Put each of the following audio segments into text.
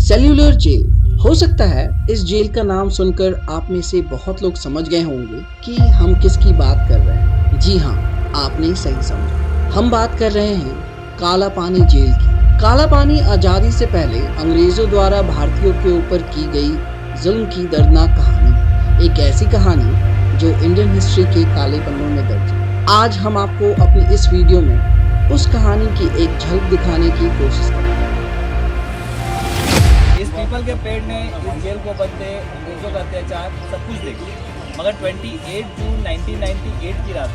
Cellular jail. हो सकता है इस जेल का नाम सुनकर आप में से बहुत लोग समझ गए होंगे कि हम किसकी बात कर रहे हैं। जी हाँ, आपने सही समझा। हम बात कर रहे हैं काला पानी जेल की। काला पानी आज़ादी से पहले अंग्रेजों द्वारा भारतीयों के ऊपर की गई जुल्म की दर्दनाक कहानी। एक ऐसी कहानी जो इंडियन हिस्ट्री के काले पन्नों में दर्ज है। आज हम आपको अपनी इस वीडियो में उस कहानी की एक झलक दिखाने की कोशिश करेंगे। इस पीपल के पेड़ ने इस जेल को बनते अंग्रेजों का अत्याचार सब कुछ देख लिया। मगर 28 जून 1998 की रात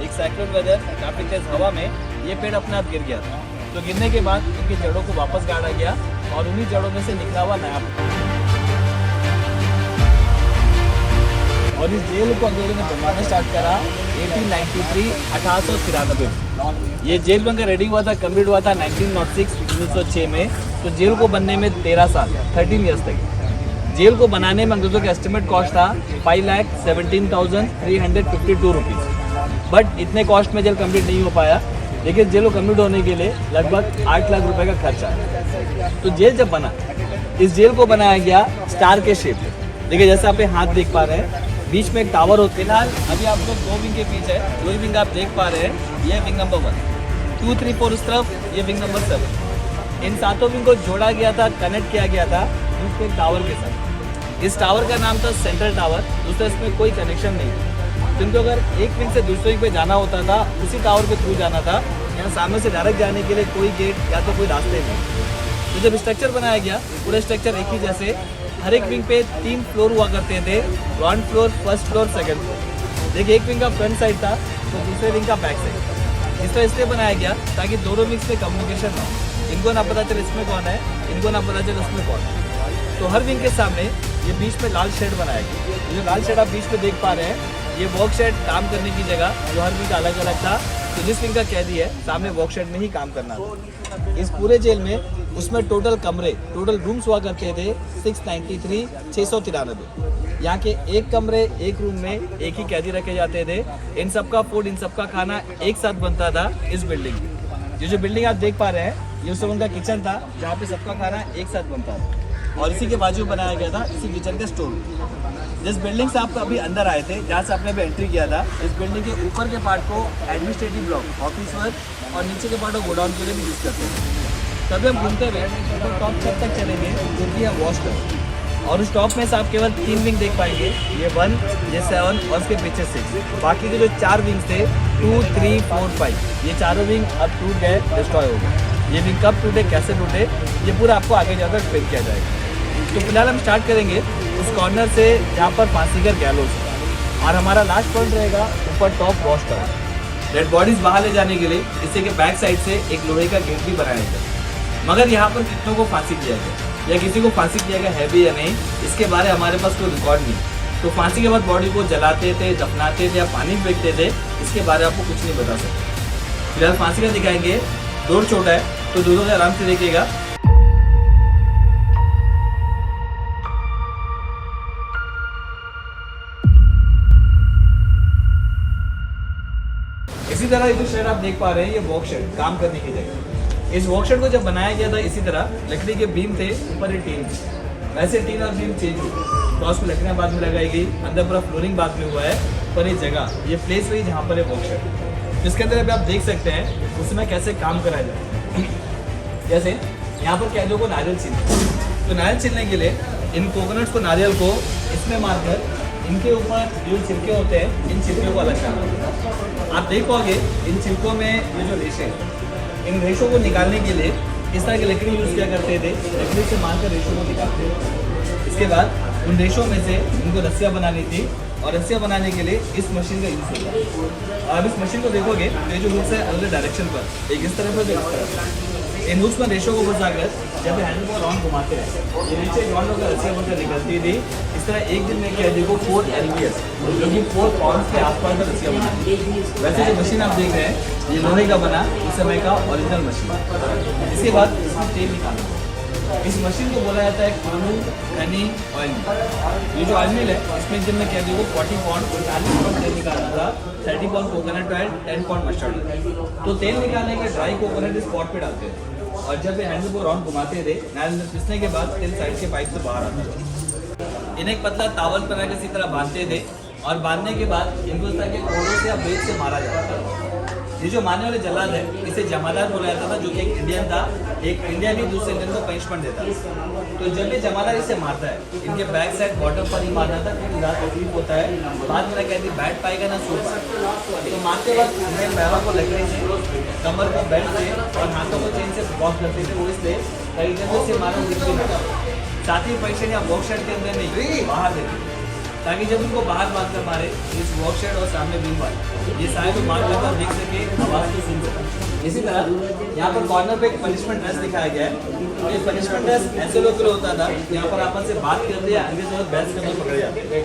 एक साइक्लोन वेदर काफ़ी तेज हवा में ये पेड़ अपने आप गिर गया था। तो गिरने के बाद इनकी जड़ों को वापस गाड़ा गया और उन्हीं जड़ों में से निकला हुआ नया और इस जेल को अंग्रेजों ने बनवाना स्टार्ट करा 1893 में। ये जेल बनकर रेडी हुआ था, कम्प्लीट हुआ था 1906 में। तो जेल को बनने में 13 साल 13 ईयर्स तक। जेल को बनाने में अंग्रेजों का एस्टिमेट कॉस्ट था 5,17,352 रुपीज़। बट इतने कॉस्ट में जेल कम्प्लीट नहीं हो पाया, लेकिन जेल को कम्प्लीट होने के लिए लगभग 8 लाख रुपए का खर्चा आया। तो जेल जब बना, इस जेल को बनाया गया स्टार के शेप में। देखिए जैसे आप हाथ देख पा रहे हैं, बीच में एक टावर होता है। फिलहाल अभी आप लोग 2 विंग के बीच है, 2 विंग आप देख पा रहे हैं। ये विंग नंबर 1, 2, 3, 4 उस तरफ, ये विंग नंबर 7। इन 7 विंग को जोड़ा गया था, कनेक्ट किया गया था दूसरे टावर के साथ। इस टावर का नाम था सेंट्रल टावर। दूसरा इसमें कोई कनेक्शन नहीं था। जिनको अगर एक विंग से दूसरे विंग पे जाना होता था, उसी टावर के थ्रू जाना था। यहाँ सामने से डायरेक्ट जाने के लिए कोई गेट या तो कोई रास्ते नहीं। तो जब स्ट्रक्चर बनाया गया, पूरा स्ट्रक्चर एक ही जैसे, हर एक विंग पे 3 फ्लोर हुआ करते थे। Ground floor, first floor, second floor. देखिए एक विंग का फ्रंट साइड था तो दूसरे विंग का बैक साइड। इस तरह इसलिए बनाया गया ताकि दोनों विंग्स में कम्युनिकेशन ना हो। इनको ना पता चले इसमें कौन है, इनको ना पता चले उसमें कौन है। तो हर विंग के सामने ये बीच में लाल शेड बनाया गया। ये जो लाल शेड आप बीच में देख पा रहे हैं, ये वर्क शेड काम करने की जगह, जो हर विंग का अलग अलग था। तो जिस विंग का कैदी है सामने वर्क शेड में ही काम करना था। इस पूरे जेल में उसमें टोटल कमरे, टोटल रूम्स हुआ करते थे 693। यहाँ के एक कमरे, एक रूम में एक ही कैदी रखे जाते थे। इन सबका फूड, इन सबका खाना एक साथ बनता था इस बिल्डिंग में। ये जो बिल्डिंग आप देख पा रहे हैं, ये उस उनका किचन था जहाँ पे सबका खाना एक साथ बनता था। और इसी के बाजू बनाया गया था इसी किचन का स्टोर रूम। जिस बिल्डिंग से आप अभी अंदर आए थे, जहाँ से आपने अभी एंट्री किया था, इस बिल्डिंग के ऊपर के पार्ट को एडमिनिस्ट्रेटिव ब्लॉक, ऑफिस वर्क, और नीचे के पार्ट को गोडाउन के लिए भी यूज़ करते थे। तभी हम घूमते हुए तो टॉप छत तक चलेंगे, जो कि है वॉश टॉप। और उस टॉप में से आप केवल 3 विंग देख पाएंगे, ये 1, ये 7 और उसके पीछे 6। बाकी के जो 4 विंग्स थे 2, 3, 4, 5, ये चारों विंग अब टूट गए, डिस्ट्रॉय हो गए। ये विंग कब टूटे, कैसे टूटे, ये पूरा आपको आगे जाकर एक्सप्लेन किया जाएगा। तो फिलहाल हम स्टार्ट करेंगे उस कॉर्नर से जहाँ पर फांसीगर गैलोज है, और हमारा लास्ट पॉइंट रहेगा ऊपर top wash top. Dead bodies बाहर ले जाने के लिए इसी के बैक साइड से एक लोहे का गेट भी बनाया गया। मगर यहाँ पर कितनों को फांसी किया गया या किसी को फांसी किया गया है भी या नहीं, इसके बारे में हमारे पास कोई रिकॉर्ड नहीं। तो फांसी के बाद बॉडी को जलाते थे, दफनाते थे या पानी फेंकते थे, इसके बारे में आपको कुछ नहीं बता सकते। फिलहाल फांसी का दिखाएंगे। डोर छोटा है तो दोनों आराम से देखिएगा। इसी तरह ये जो शेड आप देख पा रहे हैं, ये वर्क शेड, काम करने की जगह। इस वर्कशेड को जब बनाया गया था, इसी तरह लकड़ी के बीम थे, ऊपर ये टीन थी। वैसे टीन और बीम चेंज हुई, क्रॉस में लकड़ियाँ बाद में लगाई गई, अंदर पूरा फ्लोरिंग बाद में हुआ है। पर ये जगह, ये प्लेस वही जहाँ पर है वर्कशेड, जिसके अंदर अभी आप देख सकते हैं उसमें कैसे काम कराया जाता है। जैसे यहाँ पर कैदियों को नारियल छीलते, तो नारियल छीलने के लिए इन कोकोनट्स को, नारियल को इसमें मारकर इनके ऊपर जो छिलके होते हैं, इन छिलकों को अलग करना। आप देख पाओगे इन छिलकों में ये जो रेशे, इन रेशों को निकालने के लिए इस तरह की लकड़ी यूज़ किया करते थे। लकड़ी से मारकर रेशों को निकालते थे। इसके बाद उन रेशों में से इनको रस्सियाँ बनानी थी, और रस्सियाँ बनाने के लिए इस मशीन का यूज़ होता है। और अब इस मशीन को देखोगे तो ये जो हुक्स है अलग डायरेक्शन पर, एक इस तरफ है, जो इस तरफ। इन हुक्स में रेशों को फंसाकर जब हैंडल को राउंड घुमाते हैं, ये नीचे राउंड होकर रस्सियाँ बनकर निकलती थी। इस तरह एक दिन में कैदी को 4 LBS, जो कि 4 पाउंड के आसपास का रस्सियाँ बनाती। वैसे जो मशीन आप देख रहे हैं, ये लोहे का बना उस समय का ओरिजिनल मशीन। इसके बाद इसमें तेल निकालना। इस मशीन को बोला जाता है क्रूड हनी ऑयल। ये जो ऑयल मिल है, इसमें जब मैं कैदियों को 40 पाउंड 40 पाउंड तेल निकालना था, 30 pound coconut oil, 10 pound mustard oil. तो तेल निकालने के ड्राई कोकोनट इस पॉट पे डालते हैं। और जब ये हैंडल को राउंड घुमाते थे, नारियल पिसने के बाद तेल साइड के पाइप से बाहर आता था। इन्हें एक पतला तावल पर किसी तरह बांधते थे और बांधने के बाद इनको इस तरह के कोड़ों से या ब्लेड से मारा जाता था। ये जो मारने वाले जल्लाद है, इसे जमादार बोला जाता था, जो कि एक इंडियन था। एक इंडियन ही दूसरे इंडियन को पनिशमेंट देता था। तो जब ये जमादार इसे मारता है, इनके बैक साइड बॉटम पर ही मारना था, क्योंकि ज़्यादा तकलीफ होता है। बाद में कहती बैठ पाएगा ना सो पाएगा। तो मारते वक्त अपने पैरों को लकड़ी से, कमर को बेल्ट से और हाथों को चेन से बॉक्स करते थे। वो इसलिए कई जगह से मारो कुछ भी ना। साथ ही पैसे या बॉक्स शर्ट के अंदर नहीं, बाहर देते, ताकि जब उनको बाहर बांध कर मारे, इस वॉक शेड और सामने बीम वाले ये सारे लोग बांध कर देख सके, आवाज़ को सुन सके। इसी तरह यहाँ पर कॉर्नर पे एक पनिशमेंट ड्रेस दिखाया गया है। तो ये पनिशमेंट ड्रेस ऐसे लोग के लिए होता था, यहाँ पर आपस से बात करते या आगे जो बहस करने पकड़े जाते।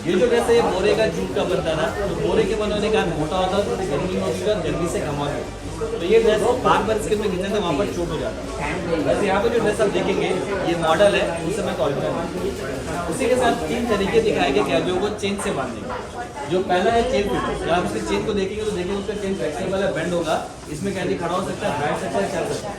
ये जो ड्रेस है, ये बोरे का जूट का बनता था। तो बोरे के बनने का मोटा होता था, तो गर्मी होती थी और गर्मी से कम होती। तो ये ड्रेस बार बार इसके में गिरने से वहाँ पर चोट हो जाता है। वैसे यहाँ पर जो ड्रेस आप देखेंगे, ये मॉडल है, उस समय का ऑल्टरनेट। उसी के साथ 3 तरीके दिखाए गए कैदियों को चेन से बांधने के। जो पहला है चेन फिट। आप उसके चेन को देखेंगे तो देखिए उसका चेन फ्लेक्सिबल है, बेंड होगा। इसमें कैदी खड़ा हो सकता है, बैठ सकता है, चल सकता है।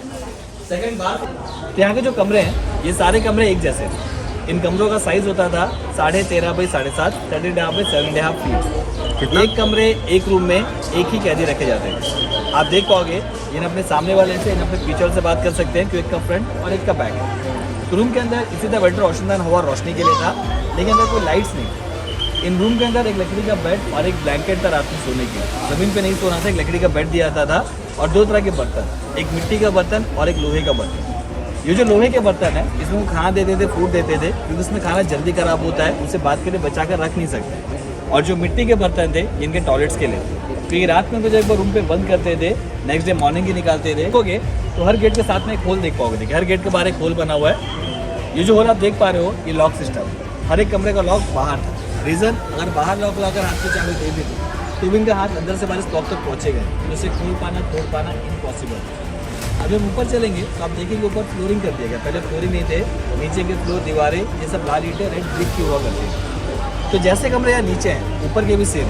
सेकंड बात, तो यहाँ के जो कमरे हैं, ये सारे कमरे एक जैसे हैं। इन कमरों का साइज होता था 13.5 बाई 7.5, 7.5 बाई 7.5 फीट। एक कमरे एक रूम में एक ही कैदी रखे जाते हैं। आप देख पाओगे, इन्हें अपने सामने वाले से, इन्हें अपने पीछे से बात कर सकते हैं, क्योंकि एक का फ्रंट और एक का बैक है। तो रूम के अंदर इसी तरह वेंटर रोशनदान हवा रोशनी के लिए था, लेकिन अंदर कोई लाइट्स नहीं। इन रूम के अंदर एक लकड़ी का बेड और एक ब्लैंकेट था रात में सोने की। ज़मीन पे नहीं सोना था, एक लकड़ी का बेड दिया जाता था और 2 तरह के बर्तन, एक मिट्टी का बर्तन और एक लोहे का बर्तन। ये जो लोहे के बर्तन है, इसमें वो खाना देते थे, फूड देते थे, क्योंकि उसमें खाना जल्दी खराब होता है, उसे बात करके बचा कर रख नहीं सकते। और जो मिट्टी के बर्तन थे, इनके टॉयलेट्स के लिए, क्योंकि रात में जब एक बार रूम पे बंद करते थे, नेक्स्ट डे मॉर्निंग ही निकालते थे। देखोगे तो हर गेट के साथ में एक होल देख पाओगे। देखिए, हर गेट के बाहर एक होल बना हुआ है। ये जो होल आप देख पा रहे हो, ये लॉक सिस्टम। हर एक कमरे का लॉक बाहर था। रीज़न, अगर बाहर लॉक लगाकर हाथ की चाबी दे दी तो इनका हाथ अंदर से बाहर इस लॉक तक पहुँचेगा, जिसे खोल पाना, तोड़ पाना इम्पॉसिबल। अभी हम ऊपर चलेंगे तो आप देखेंगे ऊपर फ्लोरिंग कर दिया गया। पहले फ्लोरिंग नहीं थे, नीचे के फ्लोर, दीवारें, ये सब लाल ईंटें, रेड ब्रिक की हुआ करती है। तो जैसे कमरे यहाँ नीचे हैं, ऊपर के भी सेम।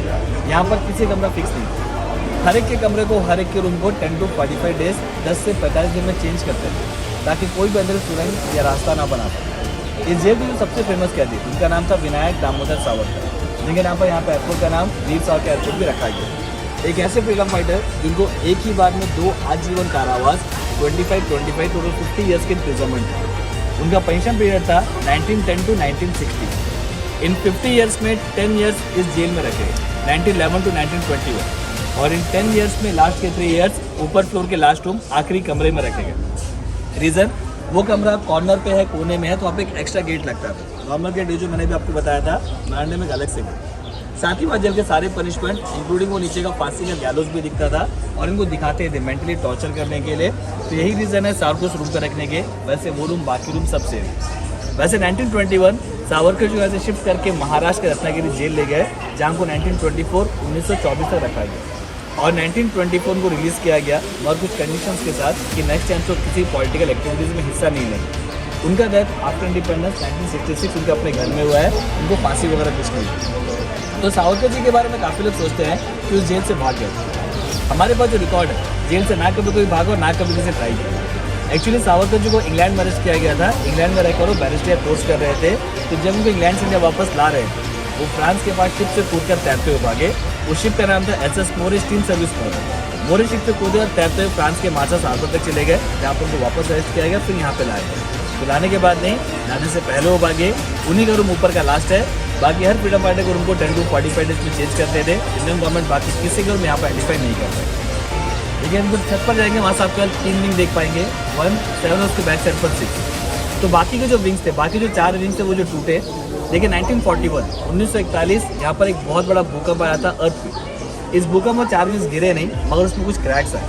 यहाँ पर किसी कमरा फिक्स नहीं। हर एक के कमरे को, हर एक के रूम को 10 to 45 डेज, 10 से 45 दिन में चेंज करते थे, ताकि कोई भी अंदर सुरंग या रास्ता ना बना पाए। इस जेल की जो सबसे फेमस कैदी, उनका नाम था विनायक दामोदर सावरकर, जिनके नाम पर यहाँ पर एयरपोर्ट का नाम वीर सावरकर एयरपोर्ट भी रखा गया। एक ऐसे फ्रीडम फाइटर जिनको एक ही बार में 2 आजीवन कारावास, 25 टोटल 50 ईयर्स के इम्प्रिजनमेंट था। उनका पेंशन पीरियड था 1910 to 1960। इन 50 ईयर्स में 10 ईयर्स इस जेल में रखे, 1911 to 1921। और इन 10 ईयर्स में लास्ट के 3 ईयर्स ऊपर फ्लोर के लास्ट रूम, आखिरी कमरे में रखे गए। रीज़न, वो कमरा कॉर्नर पे है, कोने में है, तो आप एक एक्स्ट्रा गेट लगता था। नॉर्मल गेट जो मैंने भी आपको बताया था, बरामदे में एक अलग से गेट। साथ ही बाद जेल के सारे पनिशमेंट, इंक्लूडिंग वो नीचे का फांसी का गैलोज भी दिखता था, और इनको दिखाते थे मेंटली टॉर्चर करने के लिए। तो यही रीज़न है सावरकर को उस रूम पर रखने के। वैसे वो रूम, बाकी रूम सब सेम। वैसे 1921 सावरकर जो है शिफ्ट करके महाराष्ट्र के रत्नागिरी जेल ले गए, जहाँ को 1924 तक रखा गया। और 1924 को रिलीज़ किया गया, और कुछ कंडीशंस के साथ कि नेक्स्ट टाइम तो किसी पॉलिटिकल एक्टिविटीज़ में हिस्सा नहीं लेंगे। उनका डेथ आफ्टर इंडिपेंडेंस 1966 उनके अपने घर में हुआ है। उनको फांसी वगैरह कुछ नहीं। तो सावरकर जी के बारे में काफ़ी लोग सोचते हैं कि उस जेल से भाग गए। हमारे पास जो रिकॉर्ड है, जेल से ना कभी कोई भागो, ना कभी किसी ट्राई किया। एक्चुअली सावरकर जी को इंग्लैंड में अरेस्ट किया गया था। इंग्लैंड में रहकर वो बैरिस्टर कोर्स कर रहे थे। तो जब उनको इंग्लैंड से इंडिया वापस ला रहे थे, वो फ्रांस के पास शिप से कूदकर तैरते हुए भागे। उस शिप का नाम था SS Morris team service port. Morris ship से कूदे और तैरते हुए फ्रांस के मार्शल हार्बर तक चले गए, जहाँ पर उनको वापस अरेस्ट किया गया, फिर यहाँ पे लाया गया। तो लाने के बाद नहीं, लाने से पहले वो भागे। उन्हीं का रूम ऊपर का लास्ट है। बाकी हर फ्रीडम फाइटर को रूम को 10 to 45 डेज में चेंज करते थे। इंडियन गवर्नमेंट बाकी किसी को यहाँ पर आइडेंटिफाई नहीं कर पाए। लेकिन हम जब छत पर जाएंगे, वहाँ से आपको 3 विंग देख पाएंगे, 1, 7 और उसके बैक साइड पर 6। तो बाकी के जो विंग्स थे, बाकी जो 4 विंग्स थे, वो जो टूटे। लेकिन 1941 यहाँ पर एक बहुत बड़ा भूकंप आया था, अर्थक्वेक। इस भूकंप में 4 विंग्स गिरे नहीं, मगर उसमें कुछ क्रैक्स आए।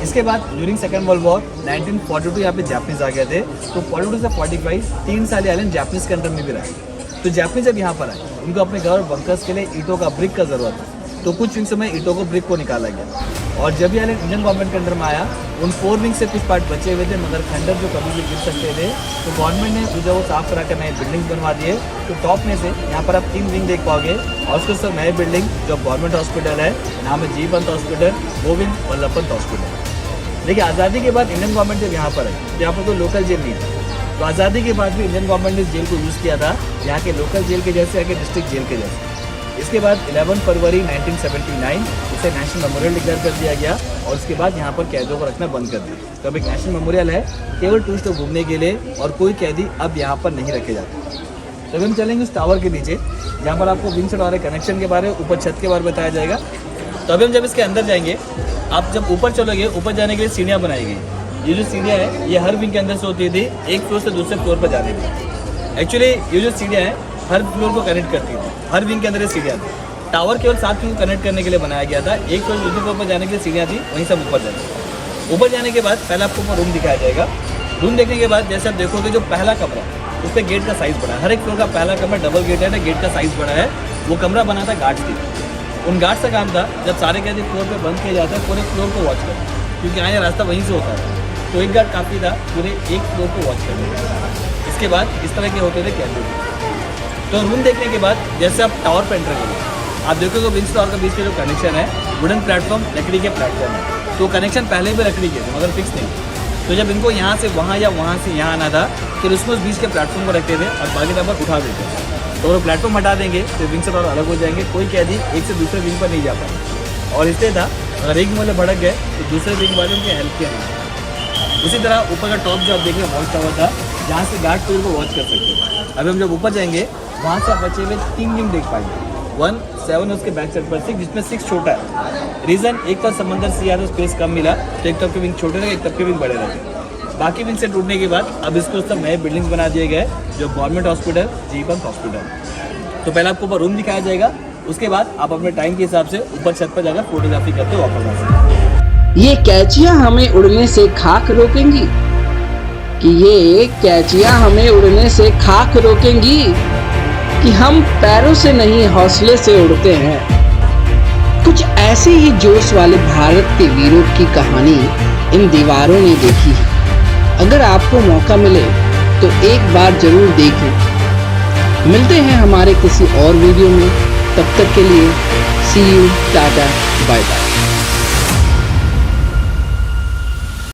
इसके बाद ड्यूरिंग सेकेंड वर्ल्ड वॉर 1942 यहाँ पे जापानीज आ गए थे। तो 42 से 45 3 साल आइलैंड जापानीज के अंडर में भी रहे। तो जापानीज जब यहाँ पर आए, उनको अपने घर और बंकर्स के लिए ईंटों का ब्रिक का ज़रूरत था। तो कुछ विंग्स में ईंटों को ब्रिक को निकाला गया। और जब ये आइलैंड इंडियन गवर्नमेंट के अंडर में आया, उन 4 विंग से कुछ पार्ट बचे हुए थे, मगर खंडर जो कभी भी गिर सकते थे। तो गवर्नमेंट ने मुझे वो साफ करा कर नए बिल्डिंग्स बनवा दिए। तो टॉप में से यहाँ पर आप 3 विंग देख पाओगे, और उसके साथ नए बिल्डिंग जो गवर्नमेंट हॉस्पिटल है, नाम है जीवंत हॉस्पिटल, गोविंद वल्लभ पंत हॉस्पिटल। देखिए आज़ादी के बाद इंडियन गवर्नमेंट जब यहाँ पर आई तो यहाँ पर कोई लोकल जेल नहीं था, तो आज़ादी के बाद भी इंडियन गवर्नमेंट ने इस जेल को यूज़ किया था यहाँ के लोकल जेल के जैसे, यहाँ के डिस्ट्रिक्ट जेल के जैसे। इसके बाद 11 फरवरी 1979 इसे नेशनल मेमोरियल डिक्लेयर कर दिया गया और उसके बाद यहाँ पर कैदियों को रखना बंद कर दिया। तो अब एक नेशनल मेमोरियल है केवल टूरिस्ट लोग घूमने के लिए और कोई कैदी अब यहाँ पर नहीं रखे जाते। तो अभी हम चलेंगे उस टावर के नीचे जहाँ पर आपको विंग से टावर कनेक्शन के बारे में, ऊपर छत के बारे में बताया जाएगा। तो अभी हम जब इसके अंदर जाएंगे, आप जब ऊपर चलोगे, ऊपर जाने के लिए सीढ़ियाँ बनाई गई। ये जो सीढ़ियाँ हैं ये हर विंग के अंदर से होती थी, एक फ्लोर से दूसरे फ्लोर पर जाने की। एक्चुअली ये जो सीढ़ियाँ हैं हर फ्लोर को कनेक्ट करती थी, हर विंग के अंदर ये सीढ़ियाँ थी। टावर केवल 7 विंग को कनेक्ट करने के लिए बनाया गया था, एक फ्लोर दूसरे फ्लोर पर जाने के लिए सीढ़ियाँ थी, वहीं सब ऊपर जाते। ऊपर जाने के बाद पहले आपको ऊपर रूम दिखाया जाएगा। रूम देखने के बाद जैसे आप देखोगे जो पहला कमरा उस पर गेट का साइज़ बड़ा है, हर एक फ्लोर का पहला कमरा डबल गेट है, गेट का साइज़ बड़ा है। वो कमरा बना था गार्ड्स के, उन गार्ड्स का काम था जब सारे कैदी फ्लोर पे बंद किए जाते हैं पूरे फ्लोर को वॉच करना, क्योंकि यहाँ रास्ता वहीं से होता है। तो एक गार्ड काफ़ी था पूरे एक फ्लोर को वॉच करने का। इसके बाद इस तरह के होते थे कैदी। तो रूम देखने के बाद जैसे आप टावर पर एंटर करोगे, आप देखोगे विंग्स टावर के बीच में जो कनेक्शन है वुडन प्लेटफॉर्म, लकड़ी के प्लेटफॉर्म है। तो कनेक्शन पहले भी लकड़ी के थे मगर फिक्स नहीं। तो जब इनको यहाँ से वहाँ या वहाँ से यहाँ आना था फिर उसको उस बीच के प्लेटफॉर्म को रखते थे और बाकी नंबर उठा देते थे। तो वो प्लेटफॉर्म हटा देंगे तो विंग से टावर अलग हो जाएंगे, कोई कैदी एक से दूसरे विंग पर नहीं जा पाए। और इसलिए था अगर एक विंग वाले भड़क गए तो दूसरे विंग वाले उनकी हेल्प किया नहीं। उसी तरह ऊपर का टॉप जो आप देखें वॉच टावर था जहाँ से गार्ड टूर को वॉच कर सकते थे। अभी हम जब ऊपर जाएंगे वहाँ से आप बचे हुए 3 विंग देख पाएंगे, 1, 7 उसके बैक साइड पर 6, जिसमें 6 छोटा है। रीज़न एक था समंदर से यार स्पेस कम मिला तो एक तब के विंग छोटे रहे, एक तब के विंग बड़े रहे। बाकी विंग से टूटने के बाद अब इसको सब नए बिल्डिंग्स बना दिए गए जो गवर्नमेंट हॉस्पिटल, जी-पंत हॉस्पिटल। तो पहले आपको ऊपर रूम दिखाया जाएगा, उसके बाद आप अपने टाइम के हिसाब से ऊपर छत पर जाकर फोटोग्राफी करते हुए वापस आ सकते। ये कैचियां हमें उड़ने से खाक रोकेंगी कि ये कैचियां हमें उड़ने से खाक रोकेंगी कि हम पैरों से नहीं हौसले से उड़ते हैं। कुछ ऐसे ही जोश वाले भारत के वीरों की कहानी इन दीवारों ने देखी है। अगर आपको मौका मिले तो एक बार जरूर देखें। मिलते हैं हमारे किसी और वीडियो में, तब तक के लिए सी यू, टाटा, बाय बाय।